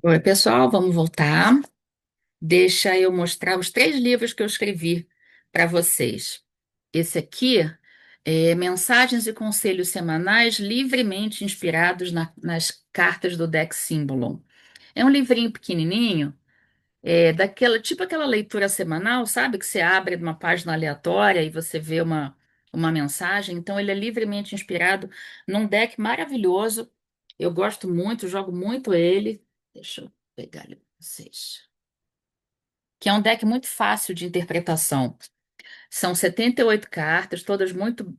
Oi, pessoal, vamos voltar. Deixa eu mostrar os três livros que eu escrevi para vocês. Esse aqui é Mensagens e Conselhos Semanais livremente inspirados nas cartas do Deck Symbolon. É um livrinho pequenininho, daquela, tipo aquela leitura semanal, sabe? Que você abre uma página aleatória e você vê uma mensagem. Então, ele é livremente inspirado num deck maravilhoso. Eu gosto muito, jogo muito ele. Deixa eu pegar ele para vocês. Que é um deck muito fácil de interpretação. São 78 cartas, todas muito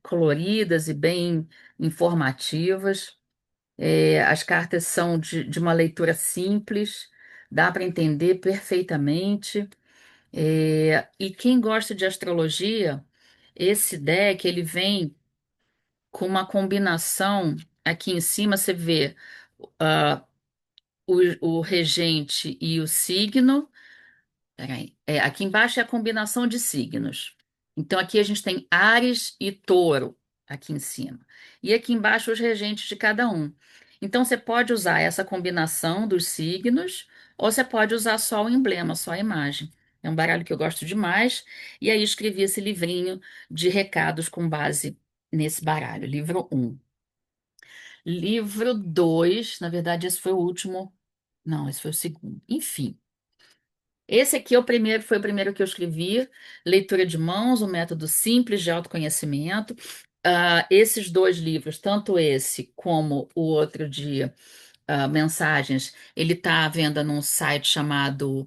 coloridas e bem informativas. As cartas são de uma leitura simples, dá para entender perfeitamente. E quem gosta de astrologia, esse deck ele vem com uma combinação. Aqui em cima você vê ah, o regente e o signo. Peraí. Aqui embaixo é a combinação de signos. Então aqui a gente tem Áries e Touro aqui em cima. E aqui embaixo os regentes de cada um. Então você pode usar essa combinação dos signos ou você pode usar só o emblema, só a imagem. É um baralho que eu gosto demais. E aí escrevi esse livrinho de recados com base nesse baralho, livro um. Livro 2, na verdade, esse foi o último. Não, esse foi o segundo. Enfim. Esse aqui é o primeiro, foi o primeiro que eu escrevi, Leitura de Mãos, um método simples de autoconhecimento. Esses dois livros, tanto esse como o outro de Mensagens, ele está à venda num site chamado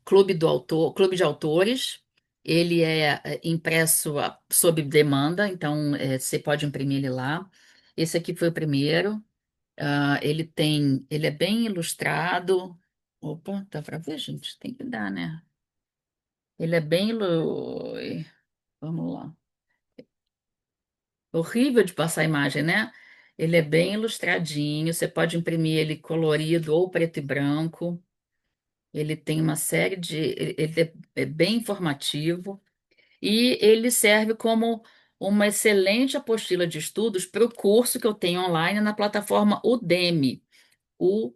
Clube do Autor, Clube de Autores. Ele é impresso sob demanda, então você pode imprimir ele lá. Esse aqui foi o primeiro. Ele é bem ilustrado. Opa, dá para ver, gente? Tem que dar, né? Ele é bem. Ui, vamos lá. Horrível de passar a imagem, né? Ele é bem ilustradinho. Você pode imprimir ele colorido ou preto e branco. Ele tem uma série de. Ele é bem informativo. E ele serve como uma excelente apostila de estudos para o curso que eu tenho online na plataforma Udemy, udemy.com.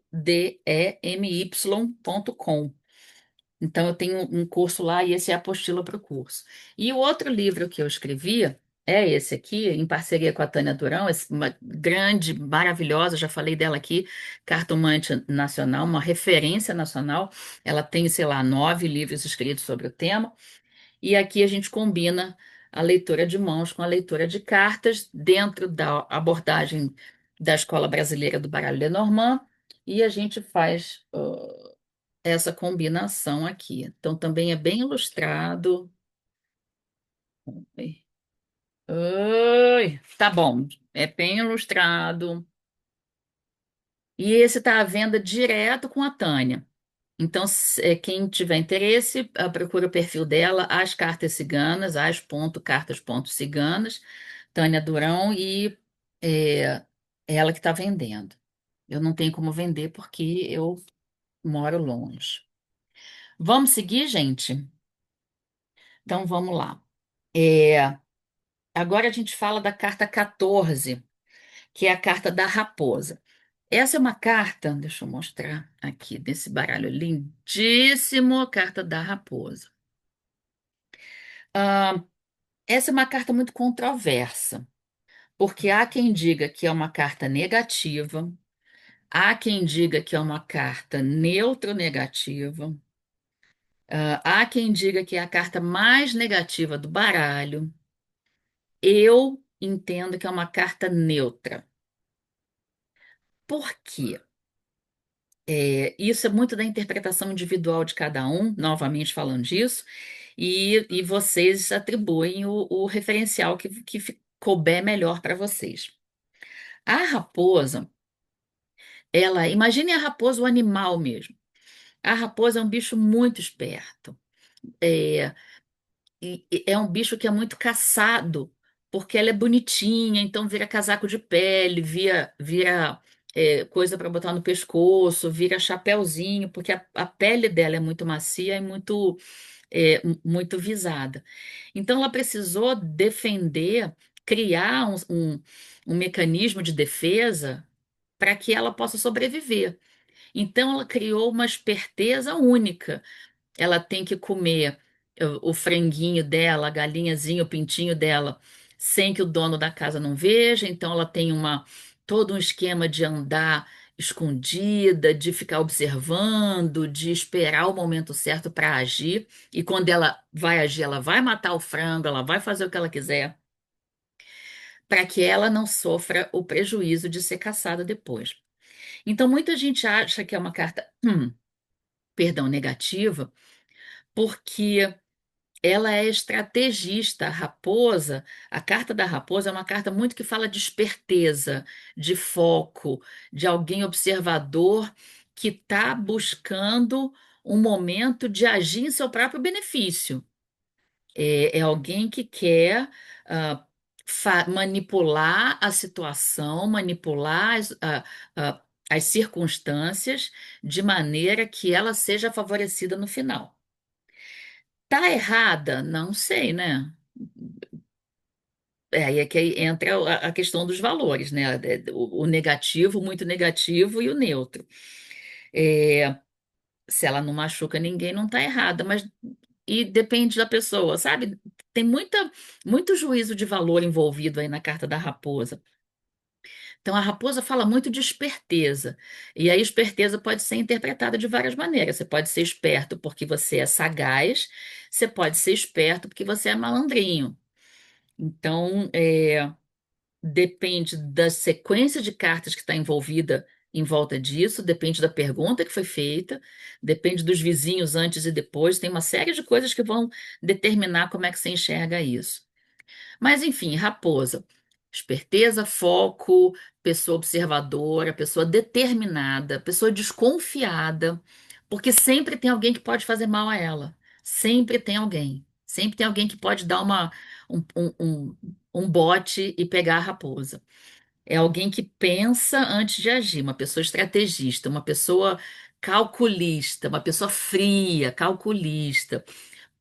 Então, eu tenho um curso lá e esse é a apostila para o curso. E o outro livro que eu escrevi é esse aqui, em parceria com a Tânia Durão, uma grande, maravilhosa, já falei dela aqui, cartomante nacional, uma referência nacional. Ela tem, sei lá, 9 livros escritos sobre o tema. E aqui a gente combina a leitura de mãos com a leitura de cartas dentro da abordagem da Escola Brasileira do Baralho Lenormand. E a gente faz essa combinação aqui. Então, também é bem ilustrado. Oi, oi, tá bom. É bem ilustrado. E esse está à venda direto com a Tânia. Então, quem tiver interesse, procura o perfil dela, As Cartas Ciganas, as.cartas.ciganas, Tânia Durão, e é ela que está vendendo. Eu não tenho como vender porque eu moro longe. Vamos seguir, gente? Então, vamos lá. É, Agora a gente fala da carta 14, que é a carta da raposa. Essa é uma carta, deixa eu mostrar aqui, desse baralho lindíssimo, a carta da raposa. Ah, essa é uma carta muito controversa, porque há quem diga que é uma carta negativa, há quem diga que é uma carta neutro-negativa, há quem diga que é a carta mais negativa do baralho. Eu entendo que é uma carta neutra. Por quê? Isso é muito da interpretação individual de cada um, novamente falando disso, e vocês atribuem o referencial que couber melhor para vocês. A raposa, imagine a raposa, o animal mesmo. A raposa é um bicho muito esperto. É, e é um bicho que é muito caçado, porque ela é bonitinha, então vira casaco de pele, vira coisa para botar no pescoço, vira chapéuzinho, porque a pele dela é muito macia e muito visada. Então ela precisou defender, criar um mecanismo de defesa para que ela possa sobreviver. Então ela criou uma esperteza única. Ela tem que comer o franguinho dela, a galinhazinha, o pintinho dela, sem que o dono da casa não veja. Então ela tem todo um esquema de andar escondida, de ficar observando, de esperar o momento certo para agir. E quando ela vai agir, ela vai matar o frango, ela vai fazer o que ela quiser, para que ela não sofra o prejuízo de ser caçada depois. Então muita gente acha que é uma carta, perdão, negativa, porque ela é estrategista. A raposa, a carta da raposa é uma carta muito que fala de esperteza, de foco, de alguém observador que está buscando um momento de agir em seu próprio benefício. É alguém que quer ah, manipular a situação, manipular as circunstâncias de maneira que ela seja favorecida no final. Tá errada? Não sei, né? Aí é que aí entra a questão dos valores, né? O negativo, muito negativo, e o neutro. É, se ela não machuca ninguém, não tá errada, mas e depende da pessoa, sabe? Tem muito juízo de valor envolvido aí na carta da raposa. Então, a raposa fala muito de esperteza. E a esperteza pode ser interpretada de várias maneiras. Você pode ser esperto porque você é sagaz, você pode ser esperto porque você é malandrinho. Então, depende da sequência de cartas que está envolvida em volta disso, depende da pergunta que foi feita, depende dos vizinhos antes e depois, tem uma série de coisas que vão determinar como é que você enxerga isso. Mas, enfim, raposa. Esperteza, foco, pessoa observadora, pessoa determinada, pessoa desconfiada, porque sempre tem alguém que pode fazer mal a ela. Sempre tem alguém. Sempre tem alguém que pode dar um bote e pegar a raposa. É alguém que pensa antes de agir, uma pessoa estrategista, uma pessoa calculista, uma pessoa fria, calculista,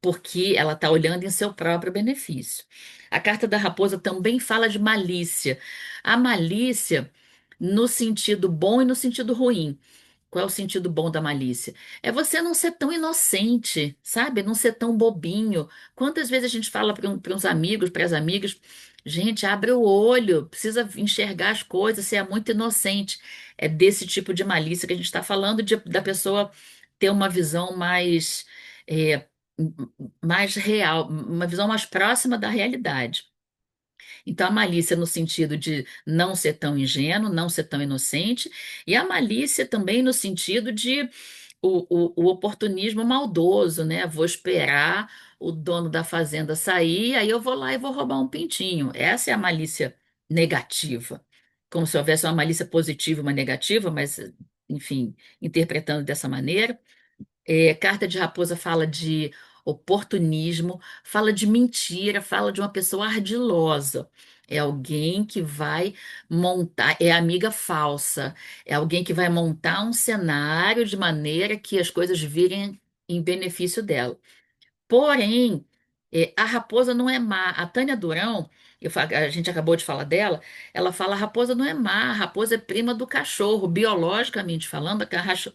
porque ela está olhando em seu próprio benefício. A carta da raposa também fala de malícia. A malícia no sentido bom e no sentido ruim. Qual é o sentido bom da malícia? É você não ser tão inocente, sabe? Não ser tão bobinho. Quantas vezes a gente fala para uns amigos, para as amigas, gente, abre o olho, precisa enxergar as coisas, você é muito inocente. É desse tipo de malícia que a gente está falando, da pessoa ter uma visão é, mais real, uma visão mais próxima da realidade. Então, a malícia no sentido de não ser tão ingênuo, não ser tão inocente, e a malícia também no sentido de o oportunismo maldoso, né? Vou esperar o dono da fazenda sair, aí eu vou lá e vou roubar um pintinho. Essa é a malícia negativa. Como se houvesse uma malícia positiva e uma negativa, mas, enfim, interpretando dessa maneira. Carta de Raposa fala de oportunismo, fala de mentira, fala de uma pessoa ardilosa. É alguém que vai montar, é amiga falsa, é alguém que vai montar um cenário de maneira que as coisas virem em benefício dela. Porém, a raposa não é má. A Tânia Durão, a gente acabou de falar dela, ela fala: a raposa não é má, a raposa é prima do cachorro. Biologicamente falando,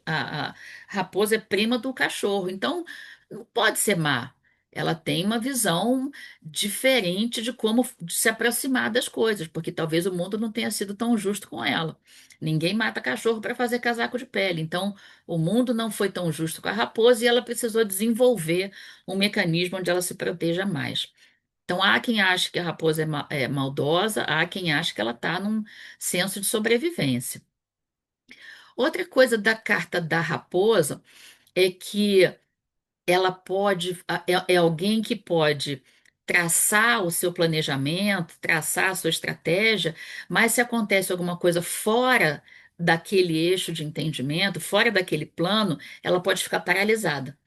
a raposa é prima do cachorro. Então, não pode ser má. Ela tem uma visão diferente de como se aproximar das coisas, porque talvez o mundo não tenha sido tão justo com ela. Ninguém mata cachorro para fazer casaco de pele. Então, o mundo não foi tão justo com a raposa e ela precisou desenvolver um mecanismo onde ela se proteja mais. Então, há quem ache que a raposa é maldosa, há quem ache que ela está num senso de sobrevivência. Outra coisa da carta da raposa é que ela é alguém que pode traçar o seu planejamento, traçar a sua estratégia, mas se acontece alguma coisa fora daquele eixo de entendimento, fora daquele plano, ela pode ficar paralisada.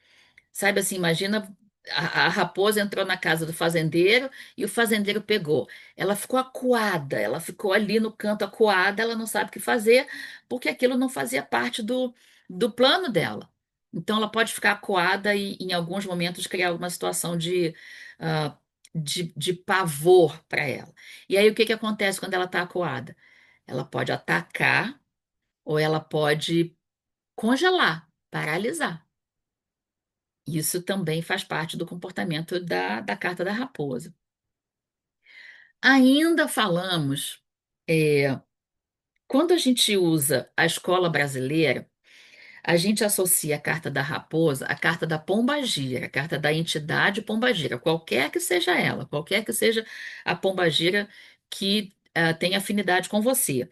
Sabe assim, imagina a raposa entrou na casa do fazendeiro e o fazendeiro pegou. Ela ficou acuada, ela ficou ali no canto acuada, ela não sabe o que fazer, porque aquilo não fazia parte do plano dela. Então ela pode ficar acuada e, em alguns momentos, criar alguma situação ah, de pavor para ela. E aí o que que acontece quando ela está acuada? Ela pode atacar ou ela pode congelar, paralisar. Isso também faz parte do comportamento da carta da raposa. Ainda falamos, é, quando a gente usa a escola brasileira, a gente associa a carta da raposa à carta da pombagira, a carta da entidade pombagira, qualquer que seja ela, qualquer que seja a pombagira que tenha afinidade com você.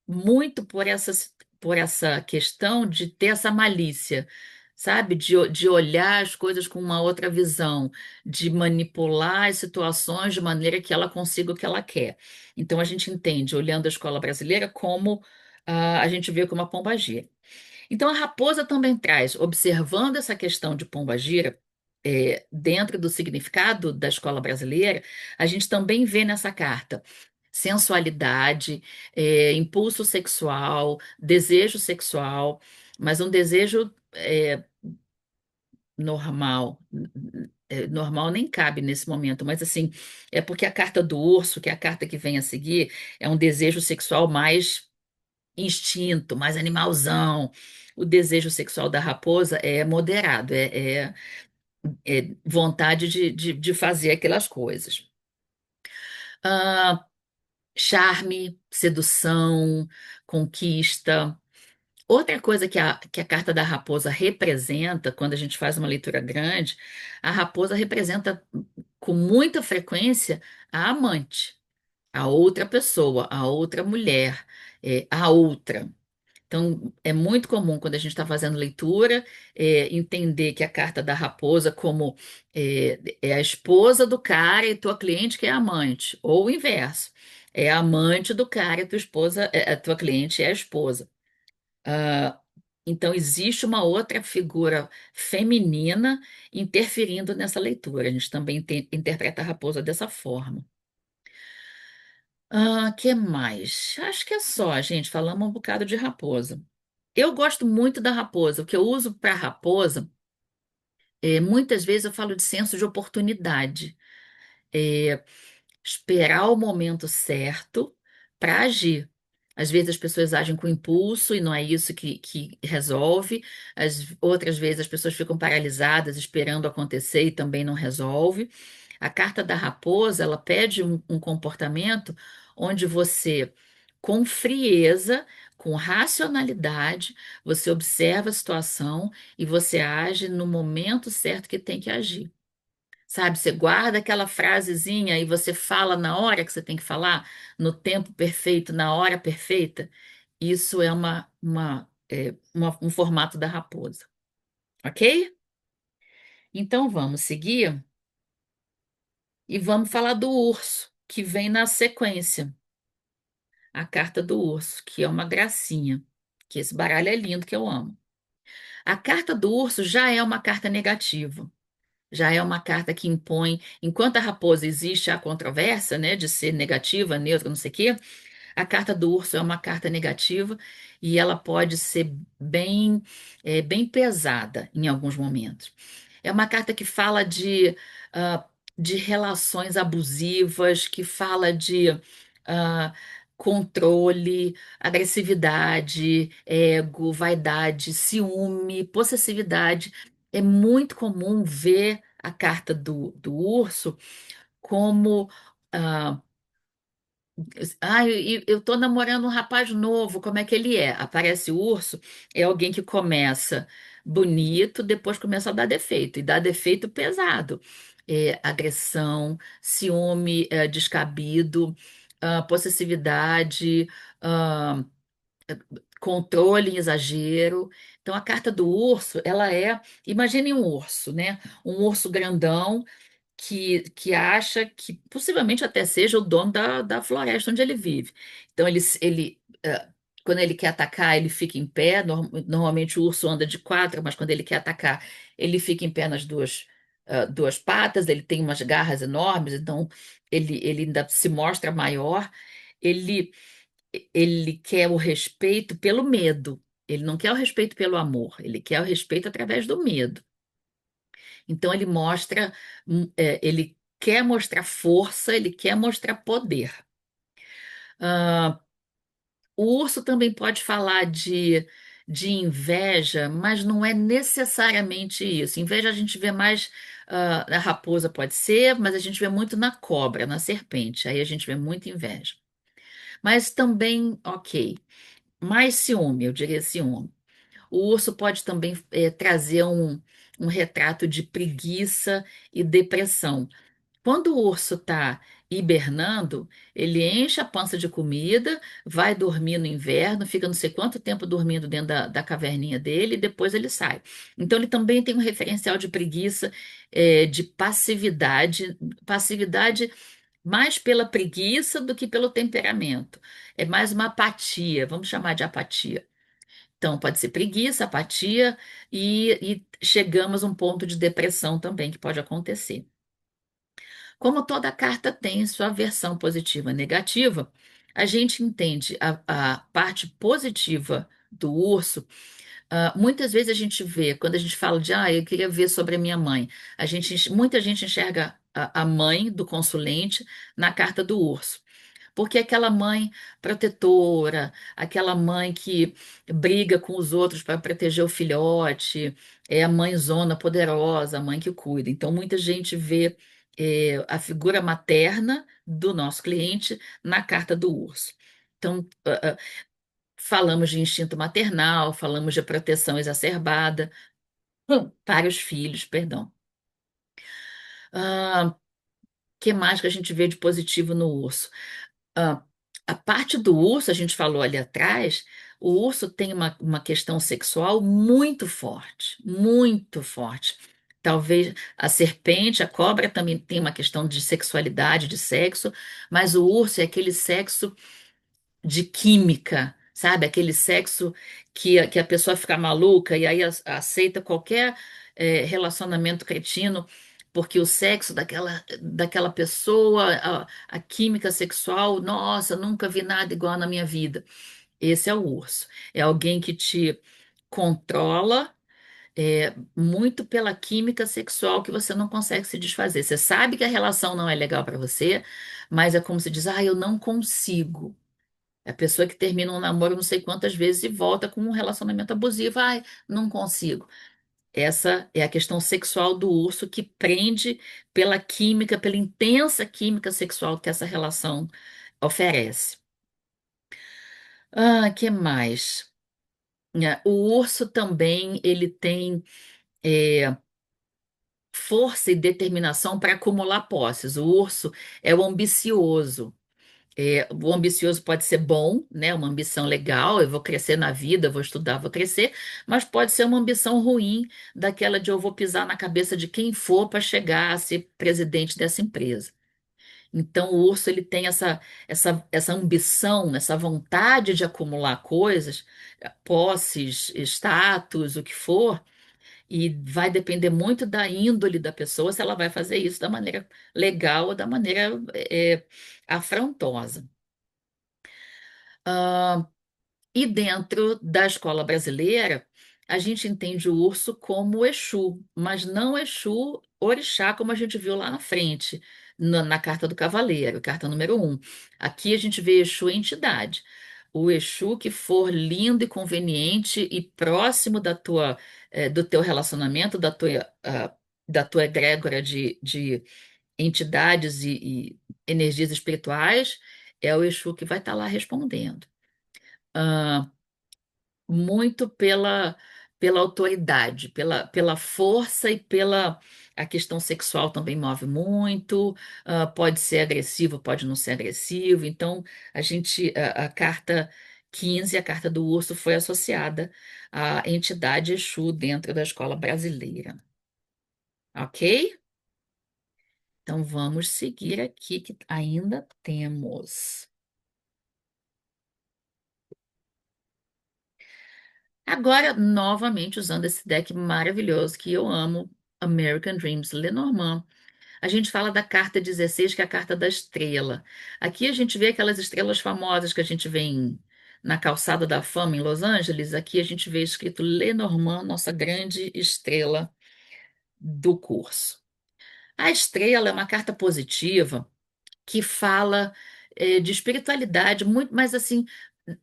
Muito por essa questão de ter essa malícia, sabe? De olhar as coisas com uma outra visão, de manipular as situações de maneira que ela consiga o que ela quer. Então a gente entende, olhando a escola brasileira, como a gente vê como a pombagira. Então, a raposa também traz, observando essa questão de pombagira, dentro do significado da escola brasileira, a gente também vê nessa carta sensualidade, impulso sexual, desejo sexual, mas um desejo normal. Normal nem cabe nesse momento, mas assim, é porque a carta do urso, que é a carta que vem a seguir, é um desejo sexual mais instinto, mais animalzão. O desejo sexual da raposa é moderado, é vontade de fazer aquelas coisas. Ah, charme, sedução, conquista. Outra coisa que a carta da raposa representa, quando a gente faz uma leitura grande, a raposa representa com muita frequência a amante, a outra pessoa, a outra mulher, a outra. Então, é muito comum quando a gente está fazendo leitura, entender que a carta da raposa como é a esposa do cara e tua cliente que é a amante, ou o inverso, é a amante do cara e tua esposa, a tua cliente é a esposa. Ah, então, existe uma outra figura feminina interferindo nessa leitura. A gente também interpreta a raposa dessa forma. Que mais? Acho que é só, gente. Falamos um bocado de raposa. Eu gosto muito da raposa. O que eu uso para raposa, muitas vezes eu falo de senso de oportunidade. É, esperar o momento certo para agir. Às vezes as pessoas agem com impulso e não é isso que resolve. Outras vezes as pessoas ficam paralisadas esperando acontecer e também não resolve. A carta da raposa, ela pede um comportamento onde você, com frieza, com racionalidade, você observa a situação e você age no momento certo que tem que agir. Sabe, você guarda aquela frasezinha e você fala na hora que você tem que falar, no tempo perfeito, na hora perfeita. Isso é um formato da raposa, ok? Então vamos seguir e vamos falar do urso, que vem na sequência. A carta do urso, que é uma gracinha, que esse baralho é lindo, que eu amo. A carta do urso já é uma carta negativa. Já é uma carta que impõe, enquanto a raposa existe a controvérsia, né, de ser negativa, neutra, não sei o quê, a carta do urso é uma carta negativa e ela pode ser bem pesada em alguns momentos. É uma carta que fala ah, de relações abusivas, que fala de ah, controle, agressividade, ego, vaidade, ciúme, possessividade. É muito comum ver a carta do urso como. ah, eu tô namorando um rapaz novo, como é que ele é? Aparece o urso, é alguém que começa bonito, depois começa a dar defeito, e dá defeito pesado. Agressão, ciúme, descabido, possessividade, ah, controle em exagero. Então, a carta do urso, ela imagine um urso, né? Um urso grandão que acha que possivelmente até seja o dono da floresta onde ele vive. Então, quando ele quer atacar, ele fica em pé. Normalmente o urso anda de quatro, mas quando ele quer atacar, ele fica em pé nas duas patas. Ele tem umas garras enormes, então ele ainda se mostra maior. Ele, ele quer o respeito pelo medo. Ele não quer o respeito pelo amor, ele quer o respeito através do medo. Então ele quer mostrar força, ele quer mostrar poder. Ah, o urso também pode falar de inveja, mas não é necessariamente isso. Inveja a gente vê mais, na raposa pode ser, mas a gente vê muito na cobra, na serpente. Aí a gente vê muita inveja. Mas também, ok, mais ciúme, eu diria ciúme. O urso pode também trazer um retrato de preguiça e depressão. Quando o urso está hibernando, ele enche a pança de comida, vai dormir no inverno, fica não sei quanto tempo dormindo dentro da caverninha dele e depois ele sai. Então, ele também tem um referencial de preguiça, de passividade, passividade mais pela preguiça do que pelo temperamento. É mais uma apatia, vamos chamar de apatia. Então, pode ser preguiça, apatia e chegamos a um ponto de depressão também que pode acontecer. Como toda carta tem sua versão positiva e negativa, a gente entende a parte positiva do urso. Muitas vezes a gente vê, quando a gente fala de, eu queria ver sobre a minha mãe, muita gente enxerga a mãe do consulente na carta do urso. Porque aquela mãe protetora, aquela mãe que briga com os outros para proteger o filhote, é a mãezona poderosa, a mãe que cuida. Então, muita gente vê, a figura materna do nosso cliente na carta do urso. Então, falamos de instinto maternal, falamos de proteção exacerbada para os filhos, perdão. Ah, que mais que a gente vê de positivo no urso? Ah, a parte do urso, a gente falou ali atrás, o urso tem uma questão sexual muito forte, muito forte. Talvez a serpente, a cobra também tem uma questão de sexualidade, de sexo, mas o urso é aquele sexo de química, sabe? Aquele sexo que a pessoa fica maluca e aí aceita qualquer relacionamento cretino, porque o sexo daquela pessoa, a química sexual, nossa, nunca vi nada igual na minha vida. Esse é o urso. É alguém que te controla. Muito pela química sexual que você não consegue se desfazer. Você sabe que a relação não é legal para você, mas é como se diz, eu não consigo. É a pessoa que termina um namoro não sei quantas vezes e volta com um relacionamento abusivo. Ai, não consigo. Essa é a questão sexual do urso que prende pela química, pela intensa química sexual que essa relação oferece. Que mais? O urso também ele tem é, força e determinação para acumular posses. O urso é o ambicioso. O ambicioso pode ser bom, né? Uma ambição legal, eu vou crescer na vida, eu vou estudar, vou crescer, mas pode ser uma ambição ruim, daquela de eu vou pisar na cabeça de quem for para chegar a ser presidente dessa empresa. Então, o urso ele tem essa ambição, essa vontade de acumular coisas, posses, status, o que for, e vai depender muito da índole da pessoa se ela vai fazer isso da maneira legal ou da maneira afrontosa. Ah, e dentro da escola brasileira, a gente entende o urso como o Exu, mas não Exu orixá, como a gente viu lá na frente, na carta do cavaleiro, carta número 1. Aqui a gente vê Exu entidade. O Exu que for lindo e conveniente e próximo do teu relacionamento, da tua egrégora de entidades e energias espirituais, é o Exu que vai estar lá respondendo. Ah, muito pela autoridade, pela força e pela a questão sexual também move muito, pode ser agressivo, pode não ser agressivo. Então, a carta 15, a carta do urso, foi associada à entidade Exu dentro da escola brasileira. Ok? Então, vamos seguir aqui, que ainda temos. Agora, novamente, usando esse deck maravilhoso que eu amo, American Dreams Lenormand, a gente fala da carta 16, que é a carta da estrela. Aqui a gente vê aquelas estrelas famosas que a gente vê na Calçada da Fama, em Los Angeles. Aqui a gente vê escrito Lenormand, nossa grande estrela do curso. A estrela é uma carta positiva que fala de espiritualidade, muito mais assim.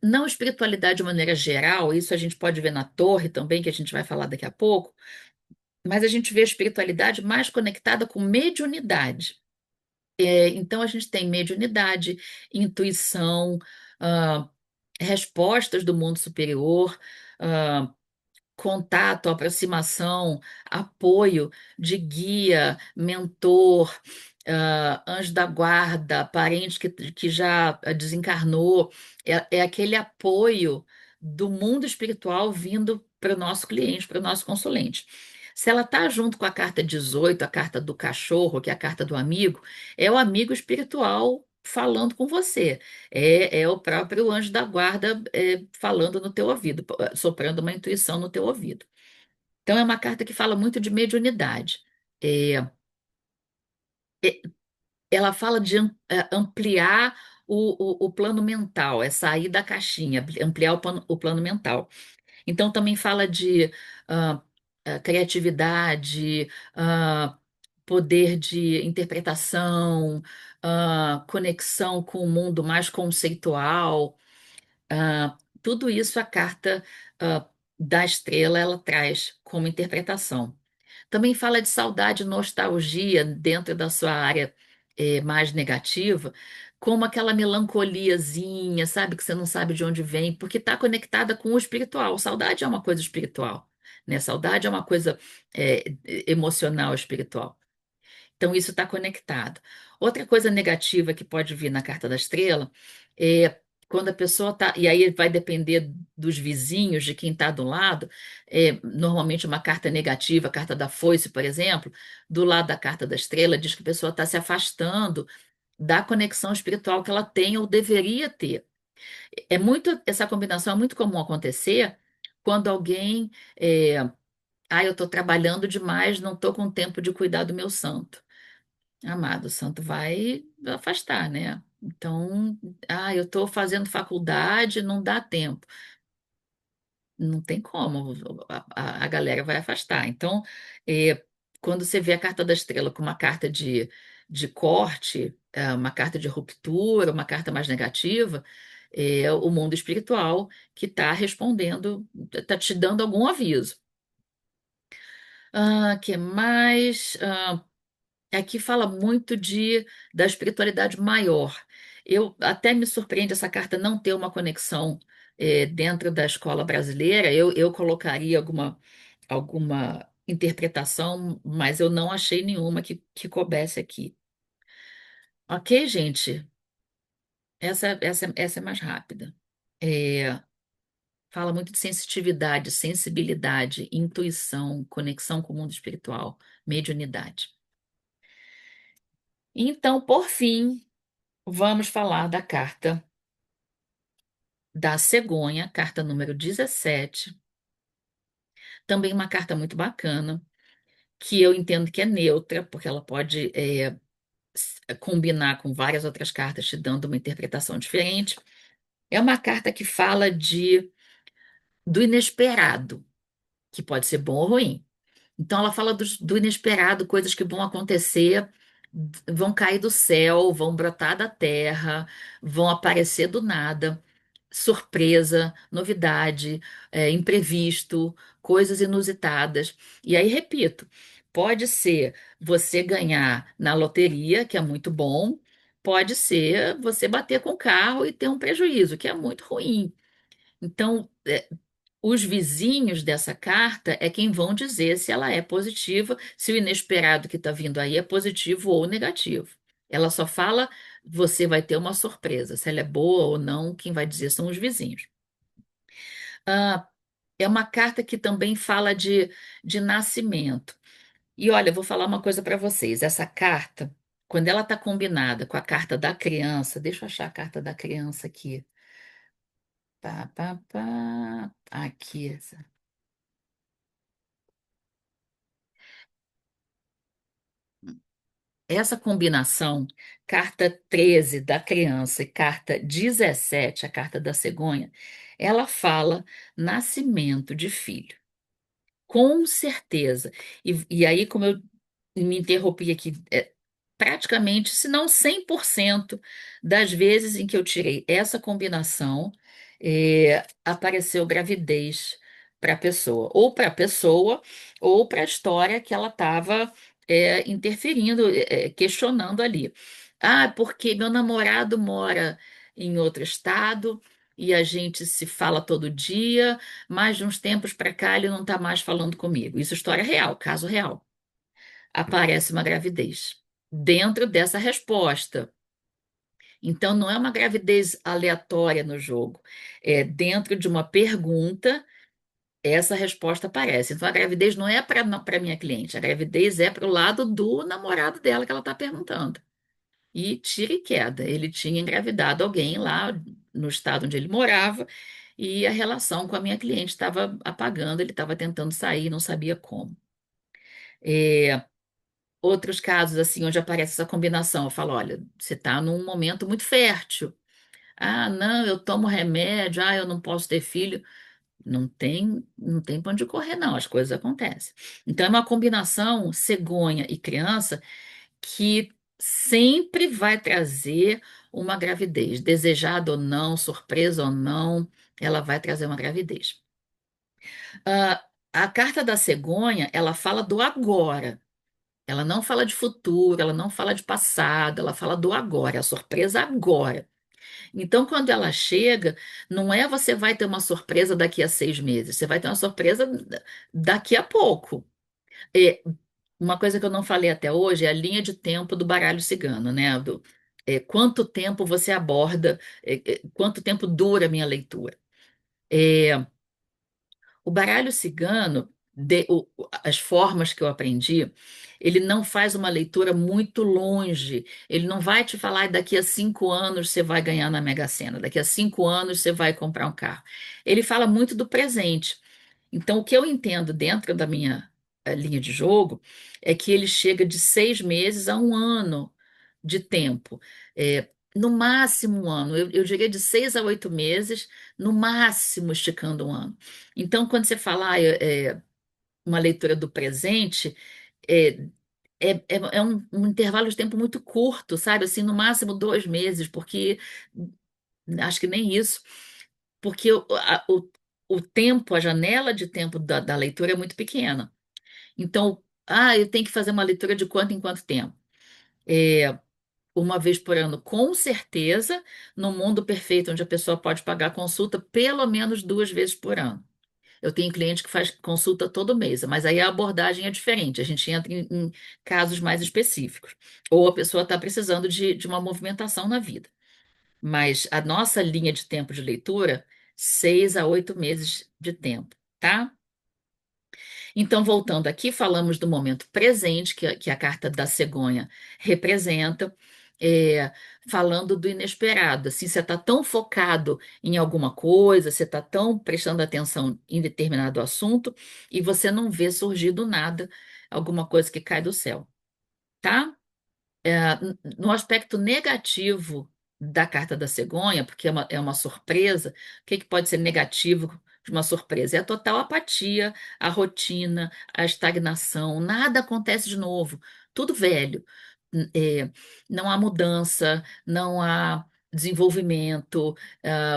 não espiritualidade de maneira geral, isso a gente pode ver na torre também, que a gente vai falar daqui a pouco, mas a gente vê a espiritualidade mais conectada com mediunidade. Então a gente tem mediunidade, intuição, ah, respostas do mundo superior, ah, contato, aproximação, apoio de guia, mentor, anjo da guarda, parente que já desencarnou. É aquele apoio do mundo espiritual vindo para o nosso cliente, para o nosso consulente. Se ela está junto com a carta 18, a carta do cachorro, que é a carta do amigo, é o amigo espiritual falando com você. É o próprio anjo da guarda falando no teu ouvido, soprando uma intuição no teu ouvido. Então é uma carta que fala muito de mediunidade. É, é, ela fala de ampliar o plano mental, é sair da caixinha, ampliar o plano mental. Então também fala de ah, criatividade, ah, poder de interpretação, conexão com o mundo mais conceitual. Tudo isso a carta da estrela ela traz como interpretação. Também fala de saudade e nostalgia dentro da sua área mais negativa, como aquela melancoliazinha, sabe, que você não sabe de onde vem, porque está conectada com o espiritual. Saudade é uma coisa espiritual, né? Saudade é uma coisa emocional espiritual. Então, isso está conectado. Outra coisa negativa que pode vir na carta da estrela é quando a pessoa está. E aí vai depender dos vizinhos, de quem está do lado. Normalmente, uma carta negativa, a carta da foice, por exemplo, do lado da carta da estrela, diz que a pessoa está se afastando da conexão espiritual que ela tem ou deveria ter. Essa combinação é muito comum acontecer quando alguém. Eu estou trabalhando demais, não estou com tempo de cuidar do meu santo. Amado, o santo vai afastar, né? Então, eu estou fazendo faculdade, não dá tempo. Não tem como, a galera vai afastar. Então, quando você vê a carta da estrela com uma carta de corte, uma carta de ruptura, uma carta mais negativa, é o mundo espiritual que está respondendo, está te dando algum aviso. Que mais? Aqui fala muito da espiritualidade maior. Eu até me surpreende essa carta não ter uma conexão dentro da escola brasileira. Eu colocaria alguma interpretação, mas eu não achei nenhuma que coubesse aqui. Ok, gente? Essa é mais rápida. É, fala muito de sensitividade, sensibilidade, intuição, conexão com o mundo espiritual, mediunidade. Então, por fim, vamos falar da carta da cegonha, carta número 17. Também uma carta muito bacana, que eu entendo que é neutra, porque ela pode combinar com várias outras cartas, te dando uma interpretação diferente. É uma carta que fala do inesperado, que pode ser bom ou ruim. Então, ela fala do inesperado, coisas que vão acontecer, vão cair do céu, vão brotar da terra, vão aparecer do nada. Surpresa, novidade, imprevisto, coisas inusitadas. E aí, repito, pode ser você ganhar na loteria, que é muito bom, pode ser você bater com o carro e ter um prejuízo, que é muito ruim. Então, os vizinhos dessa carta é quem vão dizer se ela é positiva, se o inesperado que está vindo aí é positivo ou negativo. Ela só fala, você vai ter uma surpresa. Se ela é boa ou não, quem vai dizer são os vizinhos. Ah, é uma carta que também fala de nascimento. E olha, eu vou falar uma coisa para vocês. Essa carta, quando ela está combinada com a carta da criança, deixa eu achar a carta da criança aqui. Pá, pá, pá. Aqui. Essa combinação, carta 13 da criança e carta 17, a carta da cegonha, ela fala nascimento de filho. Com certeza. E aí, como eu me interrompi aqui, praticamente, se não 100% das vezes em que eu tirei essa combinação, apareceu gravidez para a pessoa, ou para a história que ela estava interferindo, questionando ali. Ah, porque meu namorado mora em outro estado e a gente se fala todo dia, mas de uns tempos para cá ele não está mais falando comigo. Isso é história real, caso real. Aparece uma gravidez dentro dessa resposta. Então, não é uma gravidez aleatória no jogo. É dentro de uma pergunta, essa resposta aparece. Então, a gravidez não é para minha cliente, a gravidez é para o lado do namorado dela que ela está perguntando. E tira e queda. Ele tinha engravidado alguém lá no estado onde ele morava, e a relação com a minha cliente estava apagando, ele estava tentando sair, não sabia como. É, outros casos, assim, onde aparece essa combinação, eu falo: olha, você está num momento muito fértil. Ah, não, eu tomo remédio, ah, eu não posso ter filho. Não tem pra onde correr, não, as coisas acontecem. Então, é uma combinação cegonha e criança que sempre vai trazer uma gravidez, desejada ou não, surpresa ou não, ela vai trazer uma gravidez. A carta da cegonha, ela fala do agora. Ela não fala de futuro, ela não fala de passado, ela fala do agora, é a surpresa agora. Então, quando ela chega, não é você vai ter uma surpresa daqui a 6 meses, você vai ter uma surpresa daqui a pouco. É, uma coisa que eu não falei até hoje é a linha de tempo do baralho cigano, né? Quanto tempo você aborda, quanto tempo dura a minha leitura. É, o baralho cigano, as formas que eu aprendi, ele não faz uma leitura muito longe. Ele não vai te falar: daqui a 5 anos você vai ganhar na Mega Sena, daqui a 5 anos você vai comprar um carro. Ele fala muito do presente. Então, o que eu entendo dentro da minha linha de jogo é que ele chega de 6 meses a um ano de tempo. No máximo um ano. Eu diria de 6 a 8 meses, no máximo esticando um ano. Então, quando você fala uma leitura do presente, é, é um intervalo de tempo muito curto, sabe? Assim, no máximo 2 meses, porque acho que nem isso, porque o tempo, a janela de tempo da leitura é muito pequena. Então, eu tenho que fazer uma leitura de quanto em quanto tempo? É, uma vez por ano, com certeza, no mundo perfeito, onde a pessoa pode pagar a consulta pelo menos 2 vezes por ano. Eu tenho cliente que faz consulta todo mês, mas aí a abordagem é diferente, a gente entra em casos mais específicos. Ou a pessoa está precisando de uma movimentação na vida. Mas a nossa linha de tempo de leitura, 6 a 8 meses de tempo, tá? Então, voltando aqui, falamos do momento presente, que a carta da cegonha representa, é, falando do inesperado. Assim, você está tão focado em alguma coisa, você está tão prestando atenção em determinado assunto, e você não vê surgir do nada alguma coisa que cai do céu, tá? No aspecto negativo da carta da cegonha, porque é uma surpresa, o que que pode ser negativo de uma surpresa? É a total apatia, a rotina, a estagnação, nada acontece de novo, tudo velho. É, não há mudança, não há desenvolvimento,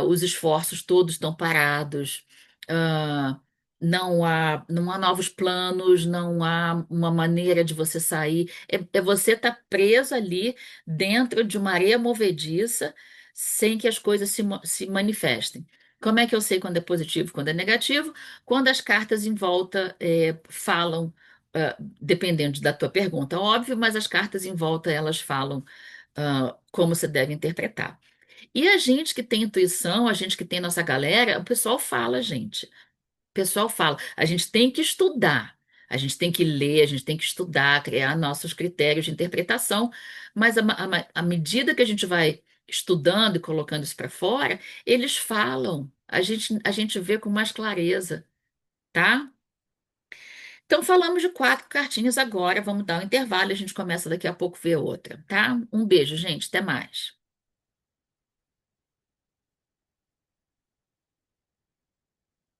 os esforços todos estão parados. ah, não há novos planos, não há uma maneira de você sair. É você estar preso ali dentro de uma areia movediça sem que as coisas se manifestem. Como é que eu sei quando é positivo, e quando é negativo? Quando as cartas em volta falam, dependendo da tua pergunta, óbvio, mas as cartas em volta elas falam como você deve interpretar. E a gente que tem intuição, a gente que tem nossa galera, o pessoal fala, gente. O pessoal fala, a gente tem que estudar, a gente tem que ler, a gente tem que estudar, criar nossos critérios de interpretação, mas à medida que a gente vai estudando e colocando isso para fora, eles falam, a gente vê com mais clareza, tá? Então, falamos de 4 cartinhas agora, vamos dar um intervalo e a gente começa daqui a pouco a ver outra, tá? Um beijo, gente, até mais.